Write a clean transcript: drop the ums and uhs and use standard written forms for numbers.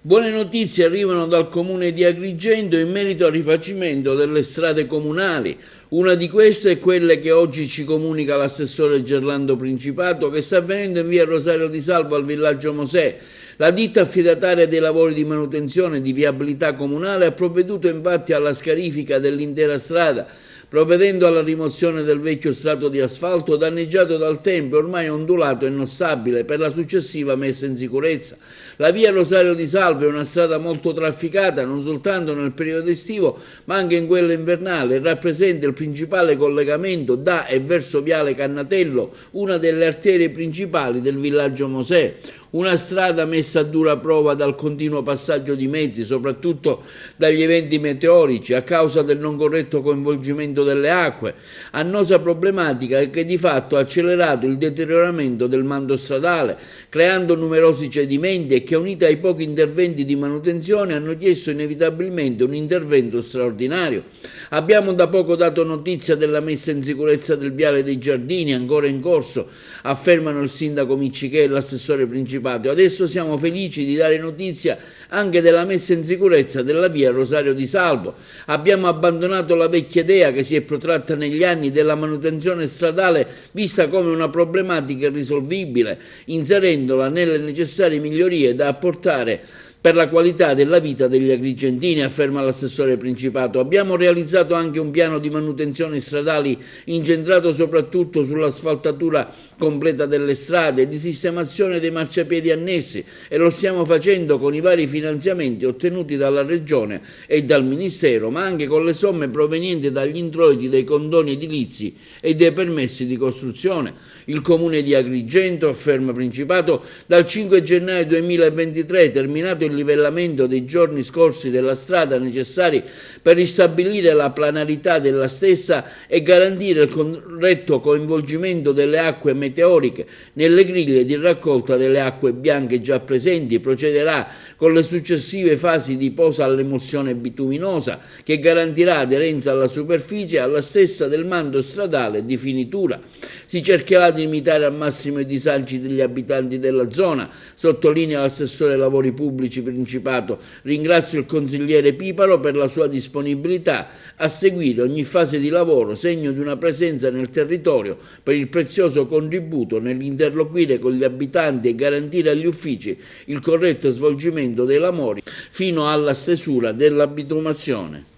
Buone notizie arrivano dal comune di Agrigento in merito al rifacimento delle strade comunali. Una di queste è quella che oggi ci comunica l'assessore Gerlando Principato, che sta avvenendo in via Rosario di Salvo al villaggio Mosè. La ditta affidataria dei lavori di manutenzione e di viabilità comunale ha provveduto infatti alla scarifica dell'intera strada, provvedendo alla rimozione del vecchio strato di asfalto danneggiato dal tempo e ormai ondulato e non stabile per la successiva messa in sicurezza. La via Rosario di Salvo è una strada molto trafficata non soltanto nel periodo estivo ma anche in quello invernale e rappresenta il principale collegamento da e verso Viale Cannatello, una delle arterie principali del villaggio Mosè. Una strada messa a dura prova dal continuo passaggio di mezzi, soprattutto dagli eventi meteorici, a causa del non corretto coinvolgimento delle acque, annosa problematica che di fatto ha accelerato il deterioramento del manto stradale, creando numerosi cedimenti e che, unita ai pochi interventi di manutenzione, hanno chiesto inevitabilmente un intervento straordinario. Abbiamo da poco dato notizia della messa in sicurezza del Viale dei Giardini, ancora in corso, affermano il sindaco Miccichè e l'assessore Principato. Adesso siamo felici di dare notizia anche della messa in sicurezza della via Rosario di Salvo. Abbiamo abbandonato la vecchia idea che si è protratta negli anni della manutenzione stradale vista come una problematica irrisolvibile, inserendola nelle necessarie migliorie da apportare per la qualità della vita degli agrigentini, afferma l'assessore Principato. Abbiamo realizzato anche un piano di manutenzione stradali incentrato soprattutto sull'asfaltatura completa delle strade e di sistemazione dei marciapiedi annessi e lo stiamo facendo con i vari finanziamenti ottenuti dalla Regione e dal Ministero, ma anche con le somme provenienti dagli introiti dei condoni edilizi e dei permessi di costruzione. Il comune di Agrigento, afferma Principato, dal 5 gennaio 2023, terminato il livellamento dei giorni scorsi della strada necessari per ristabilire la planarità della stessa e garantire il corretto coinvolgimento delle acque meteoriche nelle griglie di raccolta delle acque bianche già presenti, procederà con le successive fasi di posa all'emulsione bituminosa che garantirà aderenza alla superficie e alla stessa del manto stradale di finitura. Si cercherà di limitare al massimo i disagi degli abitanti della zona, sottolinea l'assessore ai lavori pubblici Principato. Ringrazio il consigliere Piparo per la sua disponibilità a seguire ogni fase di lavoro, segno di una presenza nel territorio, per il prezioso contributo nell'interloquire con gli abitanti e garantire agli uffici il corretto svolgimento dei lavori fino alla stesura della bitumazione.